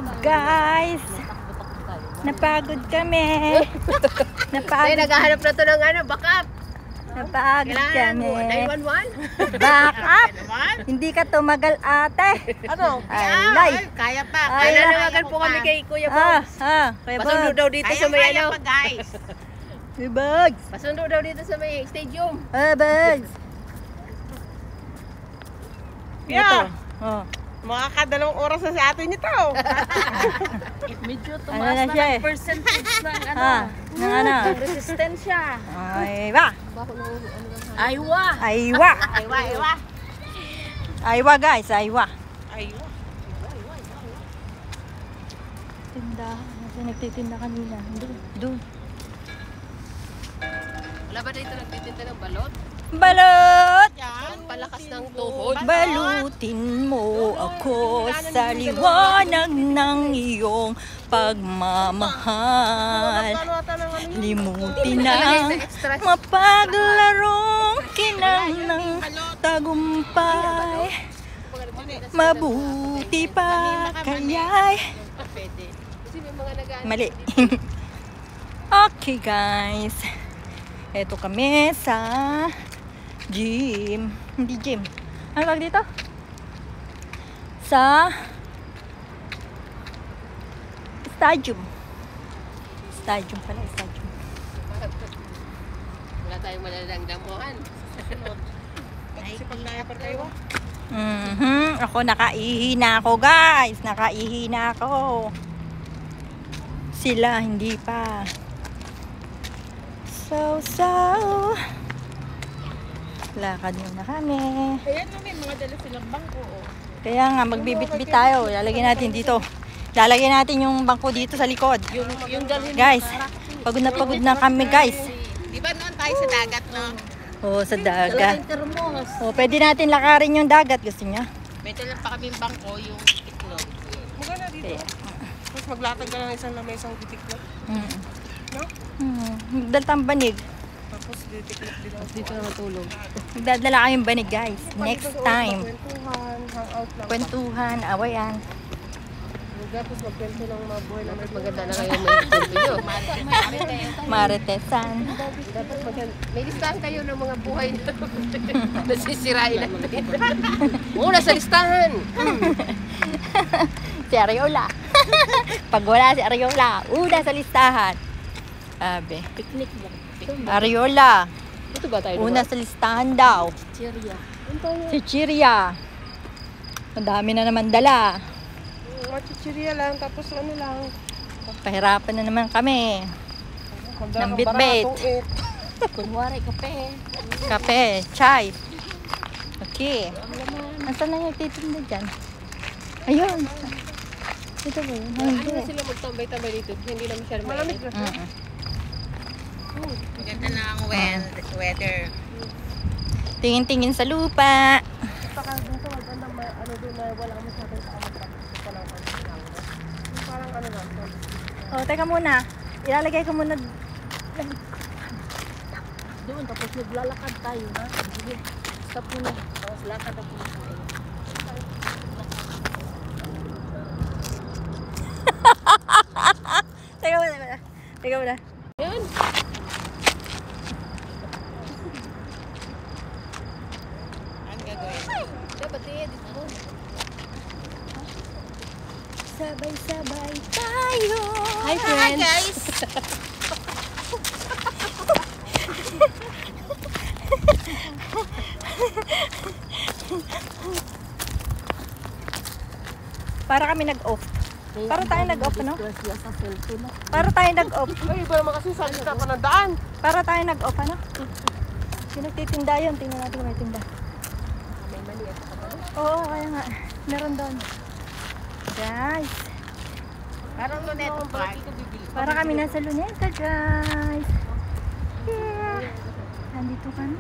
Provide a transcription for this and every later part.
Hello guys! Napagod kami. Ay, naghahanap na to ng ano, backup. Napagod kami. 911? Backup! Hindi ka tumagal ate. Ano? Alay. Kaya pa. Ay, Kaya nanawagan po kami kay Kuya Bogs. Kaya Pasundo ba? daw dito sa may ano. guys. Bags. Pasundo daw dito sa may stadium. Bags. Yeah. Oh. Makakadalawang oras na sa atin ito. Medyo Ano tumaas na na siya eh? ng percentage ng ano, Ng ano? resistensya. Aywa. Aywa! Aywa. Aywa. Aywa guys, aywa. Aywa. Tinda. Kasi nagtitinda kanina. Doon. Wala ba dito nagtitinda ng balot? Balot! Ang palakas ng tuhod. Balutin mo ako sa liwanag ng iyong pagmamahal. Limutin ang mapaglarong kinang ng tagumpay. Mabuti pa kaya'y Pwede. Kasi may mga nag-ano. mali. Okay guys. Eto kami sa gym. Hindi gym. Ano tawag dito? Sa stadium. Stadium pala, stadium. Wala tayong malalang damuhan. Kasi pag nayapar kayo. Ako nakaihi na ako guys. Nakaihi na ako. Sila hindi pa. So. Lakad muna kami. Ayan mo, may mga dala silang bangko. Kaya nga, magbibitbit tayo. Lalagyan natin dito. Lalagyan natin yung bangko dito sa likod. Yung dalhin. Guys, pagod na kami guys. Di ba noon tayo sa dagat, no? Oo, sa dagat. Oo, pwede natin lakarin yung dagat. Gusto niya? Metal lang pa kami yung bangko, yung itlog. Maganda dito. Kaya. Tapos maglatag ka ng isang lamesang titiklo. No? Magdaltang banig. Tapos titiklo din ako. Dito na matulog. Magdadala kayong banig guys. Next time. Kwentuhan, hangout lang. Kwentuhan, awayan. Tapos magkwento ng mga buhay na Mas maganda na kayo may istorbo nyo. Maritesan. Dapat maganda. May listahan kayo ng mga buhay na nasisirain natin. Oo, nasa listahan. Si Ariola. Pag wala si Ariola, una sa listahan. Sabi. Picnic lang. Ariola, Ito ba tayo una sa listahan daw. Cheria. Si Chiria. Ang dami na naman dala. mga chichirya lang, tapos ano lang. Pahirapan na naman kami. Magdala Ng kang bitbit. baratong it. Kunwari, kape. Kape, chai. Okay. Nasaan na yung titinda dyan? Ayun. Ito ba yun? Ano Hindi. na sila magtambay-tambay dito? Hindi naman siya Malamig mainit. na. Maganda na ang weather. Tingin-tingin sa lupa. Saka dito maganda ano doon na wala kami sa atin sa amatrak. Parang ano lang. Oh, teka muna. Ilalagay ko muna. Doon, tapos naglalakad tayo. Ha? Sige, stop muna. Tapos lakad ako tayo. Teka muna. Teka muna. Yan. Ang gagawin. Dapat i-edit mo. Sabay-sabay tayo. Hi friends! Para kami nag-off. Para tayo nag-off, ano? Siya sa cellphone. Para tayo nag-off. Ay, iba naman kasi sa lista pa ng daan. Para tayo nag-off, ano? Sino titinda yun? Tingnan natin kung may tinda. May mali ako pa. Oo, kaya nga. Meron doon. Guys. Parang Luneta Park. Para kami nasa Luneta, guys. Yeah. Nandito kami.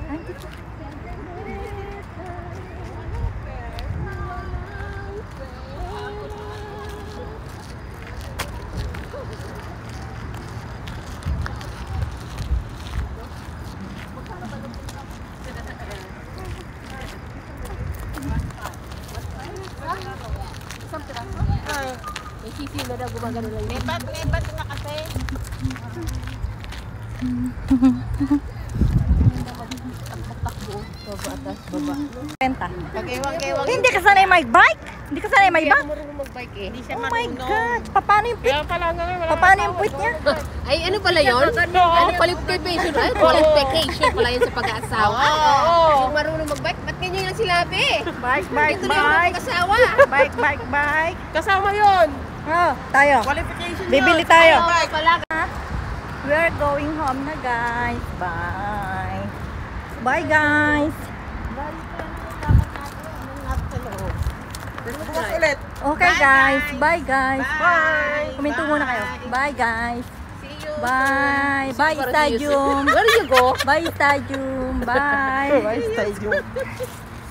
Nandito kami. gumagano lang. Lebat na kasi. Baba, atas, baba. Renta. Pag-ewang-ewang. Hindi ka sanay mag-bike? Hindi ka sanay Hindi mag-bike? ako marunong mag-bike eh. Hindi siya Oh my marunong. God! Paano yung pit? Kaya pala nga wala Paano yung puwit niya? Ay, ano pala yun? Ano qualification? Ay, qualification pala yun sa pag-aasawa. Yung marunong mag-bike, ba't ganyan lang sila, be? Bike, Ito na yung mag-asawa. Bike. Kasama yun. Oh, tayo. Qualification Bibili tayo. Ay, pala. We're going home na, guys. Bye. Bye, guys. ulit. Okay, guys. Bye, guys. Bye. Kuminto muna kayo. Bye, guys. See you. Bye. Bye, Stadium. Where do you go? Bye, Stadium. Bye. Bye, stay tuned.